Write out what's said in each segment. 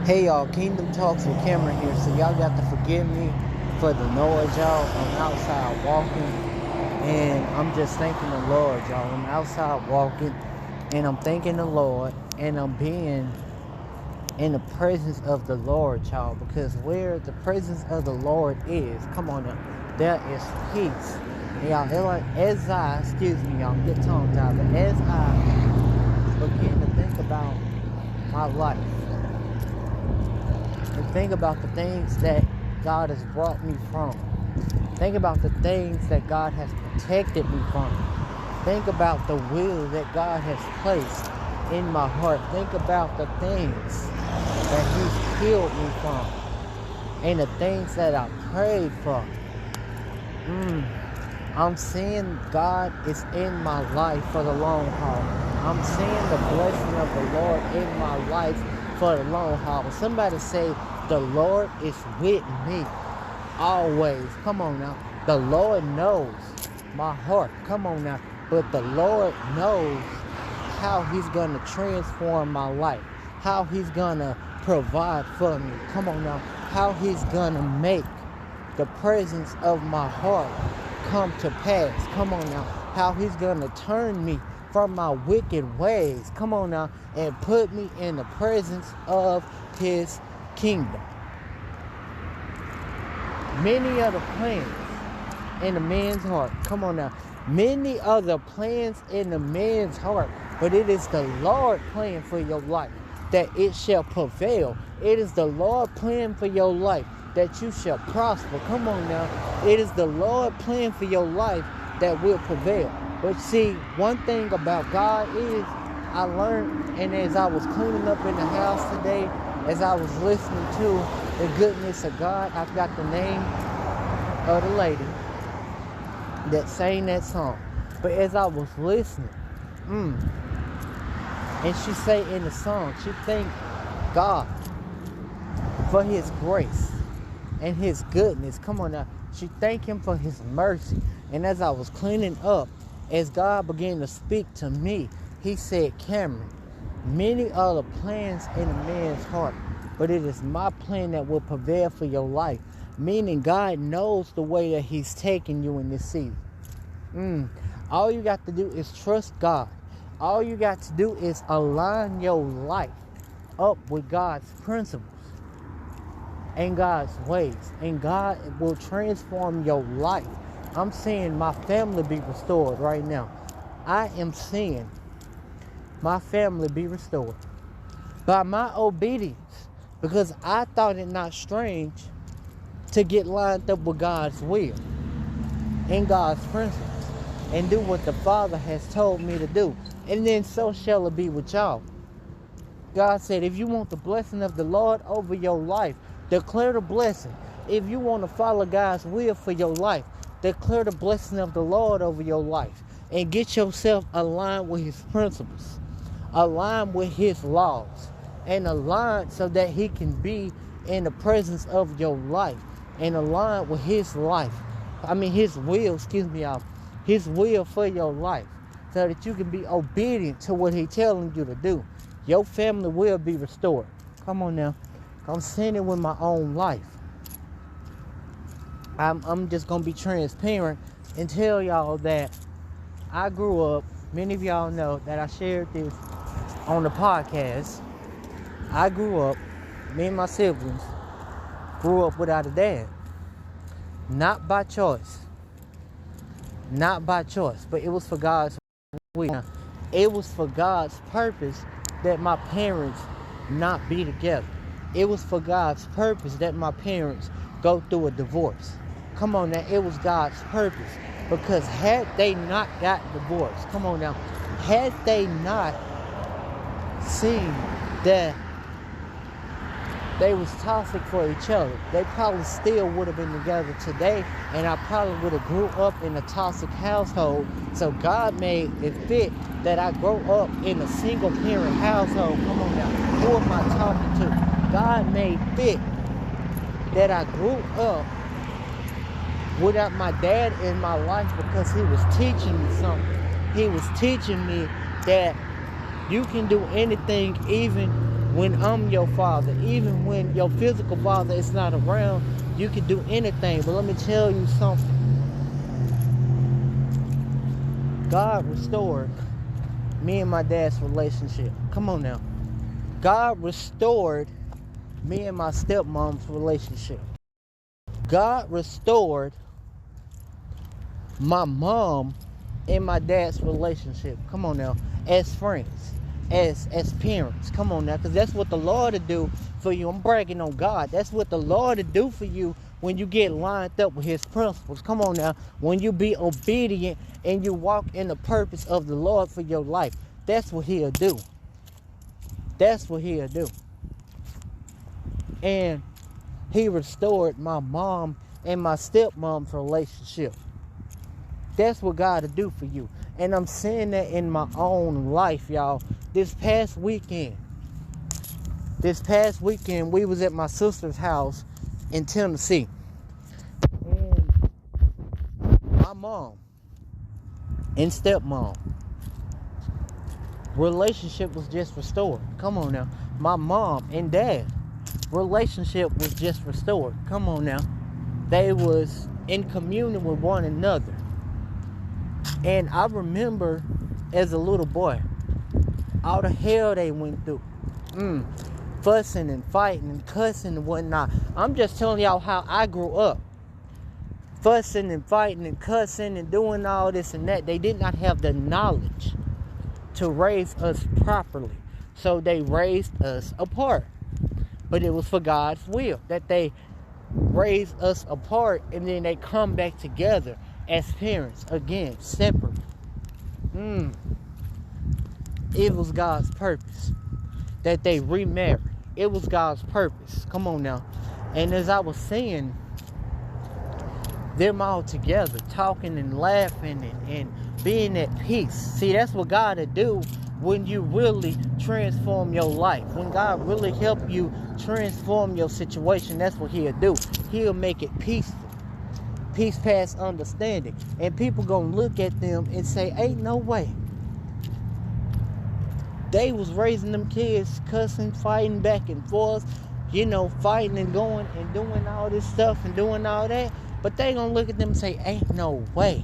Hey y'all, Kingdom Talks with Cameron here. So y'all got to forgive me for the noise, y'all. I'm outside walking and I'm just thanking the Lord, y'all. I'm outside walking and I'm thanking the Lord and I'm being in the presence of the Lord, y'all. Because where the presence of the Lord is, come on now, there is peace. And y'all, excuse me, y'all, get tongue tied, but as I begin to think about my life, and think about the things that God has brought me from. Think about the things that God has protected me from. Think about the will that God has placed in my heart. Think about the things that He's healed me from. And the things that I prayed for. I'm seeing God is in my life for the long haul. I'm seeing the blessing of the Lord in my life for the long haul. Somebody say, the Lord is with me always. Come on now. The Lord knows my heart. Come on now. But the Lord knows how He's going to transform my life. How He's going to provide for me. Come on now. How He's going to make the presence of my heart come to pass. Come on now. How He's going to turn me from my wicked ways. Come on now. And put me in the presence of His kingdom. Many are the plans in the man's heart. Come on now. Many are the plans in the man's heart. But it is the Lord plan for your life that it shall prevail. It is the Lord plan for your life that you shall prosper. Come on now. It is the Lord plan for your life that will prevail. But see, one thing about God is I learned, and as I was cleaning up in the house today, as I was listening to the goodness of God, I got the name of the lady that sang that song. But as I was listening, and she say in the song, she thanked God for His grace and His goodness. Come on now. She thanked Him for His mercy. And as I was cleaning up, as God began to speak to me, He said, Cameron, many are the plans in a man's heart, but it is my plan that will prevail for your life. Meaning God knows the way that He's taking you in this season. All you got to do is trust God. All you got to do is align your life up with God's principles and God's ways. And God will transform your life. I'm seeing my family be restored right now. I am seeing my family be restored by my obedience, because I thought it not strange to get lined up with God's will and God's principles and do what the Father has told me to do. And then so shall it be with y'all. God said, if you want the blessing of the Lord over your life, declare the blessing. If you want to follow God's will for your life, declare the blessing of the Lord over your life. And get yourself aligned with His principles. Aligned with His laws. And aligned so that He can be in the presence of your life. And aligned with His life. His will, y'all. His will for your life. So that you can be obedient to what He's telling you to do. Your family will be restored. Come on now. I'm seeing it with my own life. I'm just going to be transparent and tell y'all that I grew up, many of y'all know that I shared this on the podcast. I grew up, me and my siblings, grew up without a dad. Not by choice. Not by choice, but it was for God's will. It was for God's purpose that my parents not be together. It was for God's purpose that my parents go through a divorce. Come on now, it was God's purpose. Because had they not got divorced, come on now, had they not seen that they was toxic for each other, they probably still would have been together today, and I probably would have grew up in a toxic household. So God made it fit that I grow up in a single parent household. Come on now, who am I talking to? God made fit that I grew up without my dad in my life, because He was teaching me something. He was teaching me that you can do anything even when I'm your father, even when your physical father is not around, you can do anything. But let me tell you something. God restored me and my dad's relationship. Come on now. God restored me and my stepmom's relationship. God restored my mom and my dad's relationship. Come on now. As friends, as parents. Come on now, because that's what the Lord will do for you. I'm bragging on God. That's what the Lord will do for you when you get lined up with his principles. Come on now. When you be obedient and you walk in the purpose of the Lord for your life. That's what he'll do. That's what he'll do. And he restored my mom and my stepmom's relationship. That's what God will do for you. And I'm seeing that in my own life, y'all. This past weekend, we was at my sister's house in Tennessee. And my mom and stepmom relationship was just restored. Come on now. My mom and dad relationship was just restored. Come on now. They was in communion with one another. And I remember as a little boy, all the hell they went through. Fussing and fighting and cussing and whatnot. I'm just telling y'all how I grew up. Fussing and fighting and cussing and doing all this and that. They did not have the knowledge to raise us properly. So they raised us apart. But it was for God's will that they raise us apart and then they come back together as parents again, separate. It was God's purpose that they remarried. It was God's purpose. Come on now. And as I was saying, them all together, talking and laughing and being at peace. See, that's what God will do when you really transform your life. When God really help you transform your situation, that's what he'll do. He'll make it peaceful. Peace past understanding. And people gonna look at them and say, ain't no way. They was raising them kids, cussing, fighting back and forth, fighting and going and doing all this stuff and doing all that. But they gonna look at them and say, ain't no way.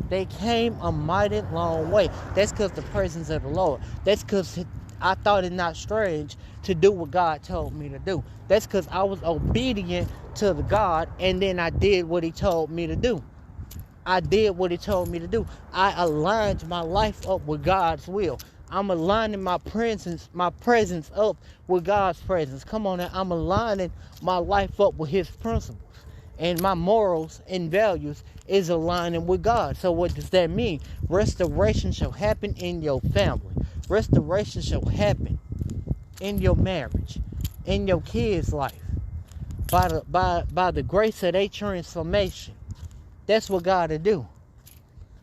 They came a mighty long way. That's because the presence of the Lord. That's because I thought it not strange to do what God told me to do. That's because I was obedient to the God, and then I did what he told me to do. I did what he told me to do. I aligned my life up with God's will. I'm aligning my presence up with God's presence. Come on now. I'm aligning my life up with his principles. And my morals and values is aligning with God. So what does that mean? Restoration shall happen in your family. Restoration shall happen in your marriage, in your kids' life. By the grace of their transformation. That's what God will do.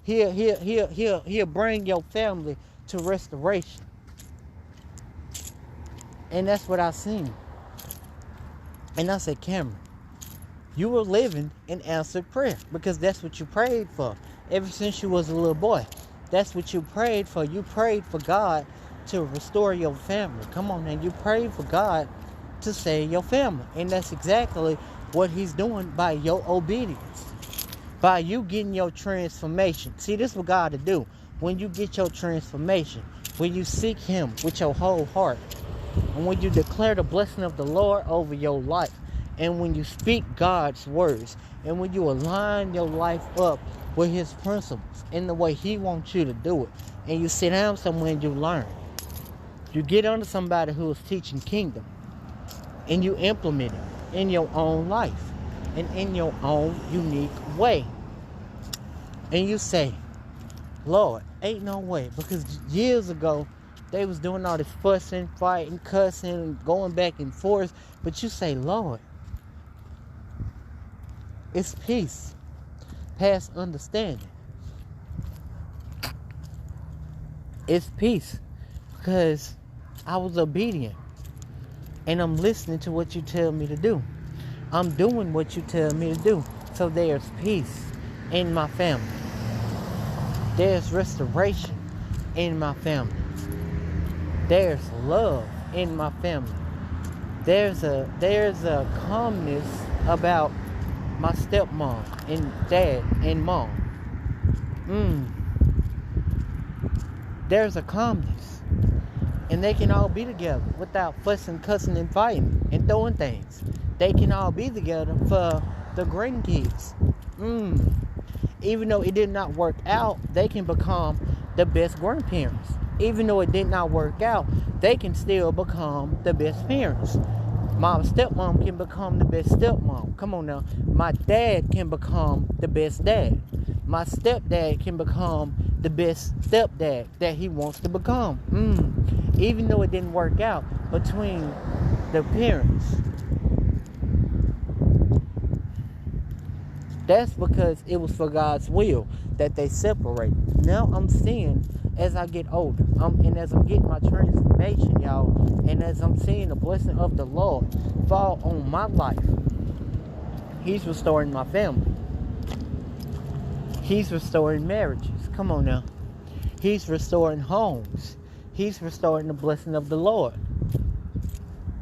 He'll bring your family to restoration. And that's what I seen. And I said, Cameron, you were living in answered prayer because that's what you prayed for ever since you was a little boy. That's what you prayed for. You prayed for God to restore your family. Come on, man. You prayed for God to save your family. And that's exactly what he's doing by your obedience. By you getting your transformation. See, this is what God will do. When you get your transformation, when you seek him with your whole heart, and when you declare the blessing of the Lord over your life, and when you speak God's words, and when you align your life up with his principles in the way he wants you to do it, and you sit down somewhere and you learn, you get under somebody who is teaching kingdom, and you implement it in your own life and in your own unique way, and you say, Lord, ain't no way, because years ago they was doing all this fussing, fighting, cussing, going back and forth, but you say, Lord, it's peace past understanding. It's peace because I was obedient and I'm listening to what you tell me to do. I'm doing what you tell me to do. So there's peace in my family. There's restoration in my family. There's love in my family. There's a calmness about my stepmom and dad and mom. There's a calmness. And they can all be together without fussing, cussing, and fighting and throwing things. They can all be together for the grandkids. Even though it did not work out, they can become the best grandparents. Even though it did not work out, they can still become the best parents. My stepmom can become the best stepmom. Come on now. My dad can become the best dad. My stepdad can become the best stepdad that he wants to become. Even though it didn't work out between the parents. That's because it was for God's will that they separate. Now I'm seeing as I get older, and as I'm getting my transformation, y'all, and as I'm seeing the blessing of the Lord fall on my life, He's restoring my family. He's restoring marriages. Come on now. He's restoring homes. He's restoring the blessing of the Lord.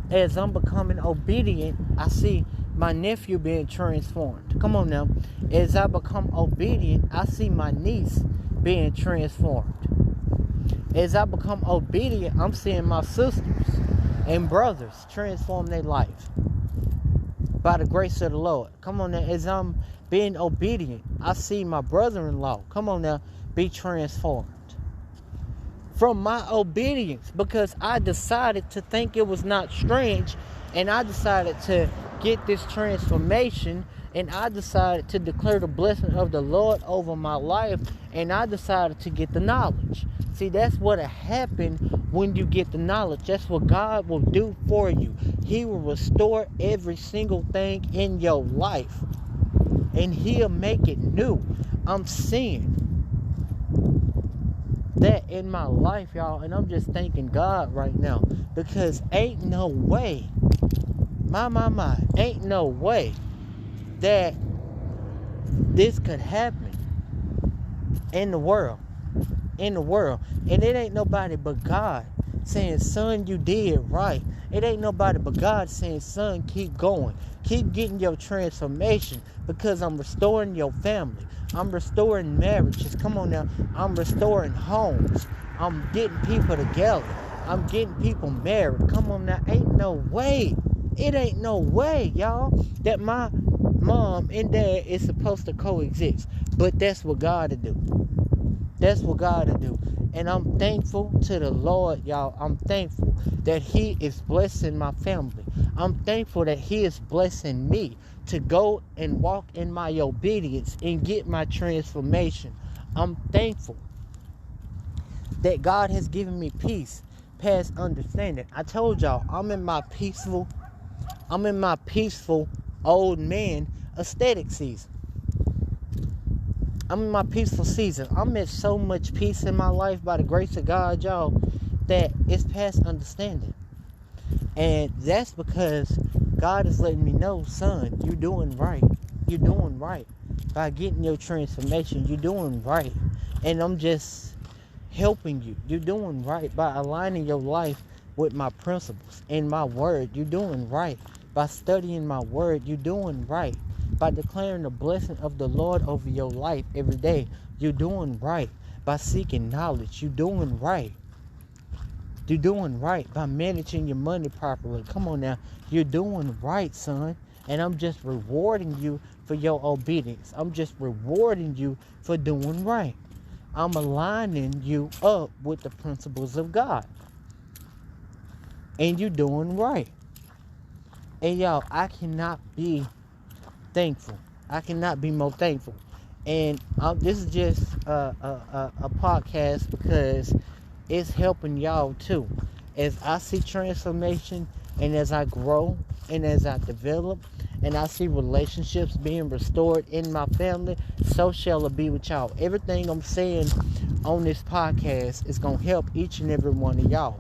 As I'm becoming obedient, I see my nephew being transformed. Come on now. As I become obedient, I see my niece being transformed. As I become obedient, I'm seeing my sisters and brothers transform their life by the grace of the Lord. Come on now. As I'm being obedient, I see my brother-in-law, come on now, be transformed. From my obedience, because I decided to think it was not strange, and I decided to get this transformation, and I decided to declare the blessing of the Lord over my life, and I decided to get the knowledge. See, that's what happened when you get the knowledge. That's what God will do for you. He will restore every single thing in your life, and He'll make it new. I'm seeing that in my life, y'all, and I'm just thanking God right now, because ain't no way, ain't no way that this could happen in the world, and it ain't nobody but God saying, son, you did right. It ain't nobody but God saying, son, keep going, keep getting your transformation, because I'm restoring your family. I'm restoring marriages. Come on now. I'm restoring homes. I'm getting people together. I'm getting people married. Come on now. Ain't no way. It ain't no way, y'all, that my mom and dad is supposed to coexist. But that's what God to do. That's what God to do. And I'm thankful to the Lord, y'all. I'm thankful that He is blessing my family. I'm thankful that He is blessing me to go and walk in my obedience and get my transformation. I'm thankful that God has given me peace past understanding. I told y'all, I'm in my peaceful old man aesthetic season. I'm in my peaceful season. I'm at so much peace in my life by the grace of God, y'all, that it's past understanding. And that's because God is letting me know, son, you're doing right. You're doing right. By getting your transformation, you're doing right. And I'm just helping you. You're doing right by aligning your life with my principles and my word. You're doing right. By studying my word, you're doing right. By declaring the blessing of the Lord over your life every day, you're doing right. By seeking knowledge, you're doing right. You're doing right by managing your money properly. Come on now. You're doing right, son. And I'm just rewarding you for your obedience. I'm just rewarding you for doing right. I'm aligning you up with the principles of God. And you're doing right. And y'all, I cannot be thankful. I cannot be more thankful. And this is just a podcast because it's helping y'all too. As I see transformation, and as I grow, and as I develop, and I see relationships being restored in my family, so shall it be with y'all. Everything I'm saying on this podcast is going to help each and every one of y'all.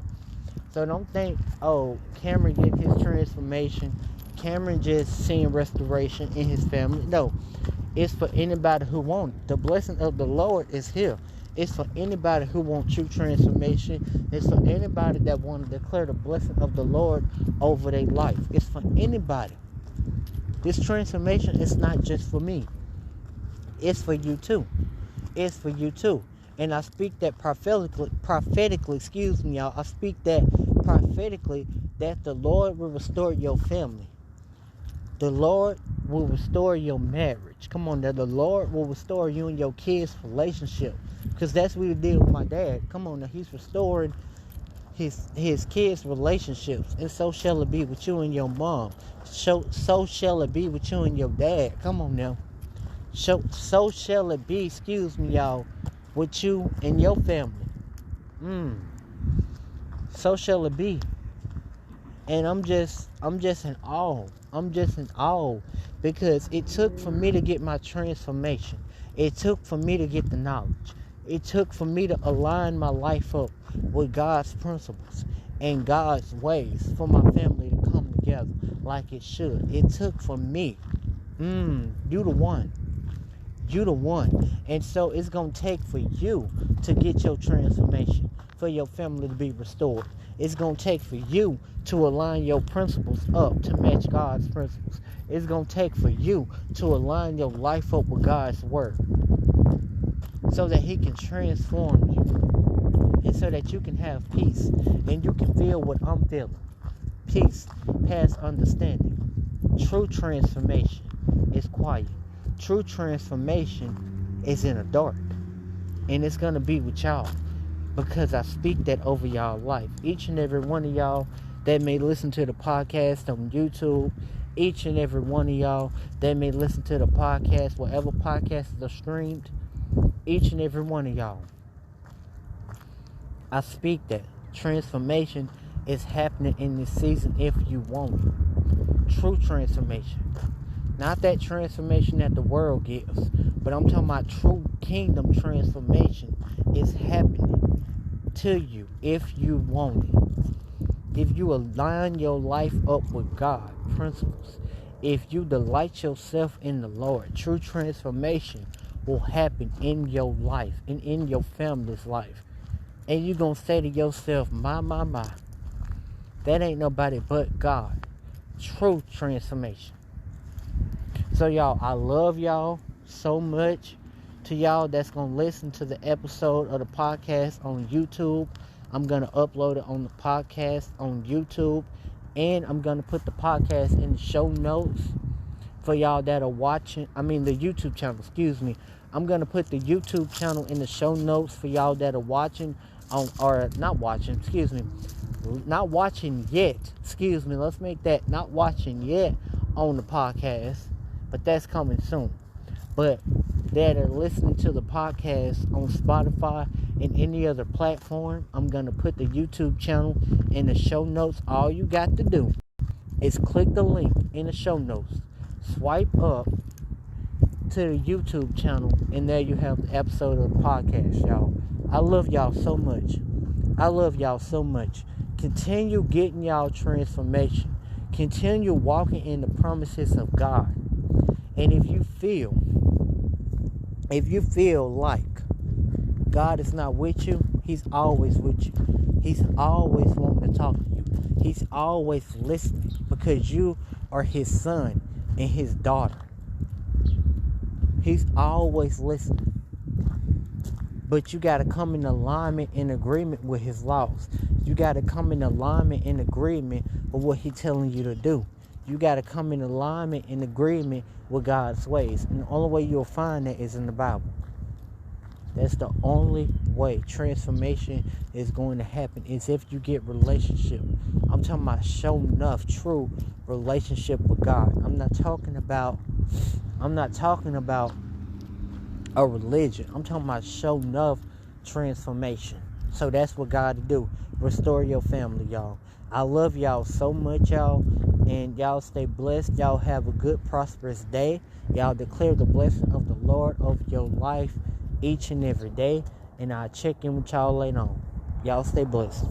So don't think, oh, Cameron get his transformation, Cameron just seeing restoration in his family. No, it's for anybody who wants it. The blessing of the Lord is here. It's for anybody who wants true transformation. It's for anybody that want to declare the blessing of the Lord over their life. It's for anybody. This transformation is not just for me. It's for you too. It's for you too. And I speak that prophetically, excuse me, y'all. I speak that prophetically that the Lord will restore your family. The Lord will restore your marriage. Come on, that the Lord will restore you and your kids' relationship. Because that's what he did with my dad. Come on, now he's restoring his kids' relationships. And so shall it be with you and your mom. So shall it be with you and your dad. Come on now. So shall it be, excuse me, y'all, with you and your family. So shall it be. And I'm just in awe. I'm just in awe. Because it took for me to get my transformation. It took for me to get the knowledge. It took for me to align my life up with God's principles and God's ways for my family to come together like it should. It took for me. You the one. You the one. And so it's going to take for you to get your transformation, for your family to be restored. It's going to take for you to align your principles up to match God's principles. It's going to take for you to align your life up with God's word so that he can transform you and so that you can have peace and you can feel what I'm feeling. Peace past understanding. True transformation is quiet. True transformation is in the dark. And it's going to be with y'all. Because I speak that over y'all life. Each and every one of y'all that may listen to the podcast on YouTube. Each and every one of y'all that may listen to the podcast, wherever podcasts are streamed. Each and every one of y'all. I speak that transformation is happening in this season if you want it. True transformation. Not that transformation that the world gives, but I'm talking about true kingdom transformation is happening to you if you want it. If you align your life up with God principles, if you delight yourself in the Lord, true transformation will happen in your life and in your family's life. And you're going to say to yourself, my, that ain't nobody but God. True transformation. So y'all, I love y'all so much. To y'all that's going to listen to the episode of the podcast on YouTube, I'm going to upload it on the podcast on YouTube. And I'm going to put the podcast in the show notes for y'all that are watching. the YouTube channel, excuse me. I'm going to put the YouTube channel in the show notes for y'all that are watching not watching yet. Excuse me. Let's make that not watching yet on the podcast. But that's coming soon. But that are listening to the podcast on Spotify and any other platform, I'm going to put the YouTube channel in the show notes. All you got to do is click the link in the show notes. Swipe up to the YouTube channel, and there you have the episode of the podcast, y'all. I love y'all so much. I love y'all so much. Continue getting y'all transformation. Continue walking in the promises of God. And if you feel like God is not with you, he's always with you. He's always wanting to talk to you. He's always listening because you are his son and his daughter. He's always listening. But you got to come in alignment and agreement with his laws. You got to come in alignment and agreement with what he's telling you to do. You got to come in alignment and agreement with God's ways. And the only way you'll find that is in the Bible. That's the only way transformation is going to happen, is if you get relationship. I'm talking about show enough true relationship with God. I'm not talking about a religion. I'm talking about show enough transformation. So that's what God to do. Restore your family, y'all. I love y'all so much, y'all. And y'all stay blessed. Y'all have a good, prosperous day. Y'all declare the blessing of the Lord over your life each and every day. And I'll check in with y'all later on. Y'all stay blessed.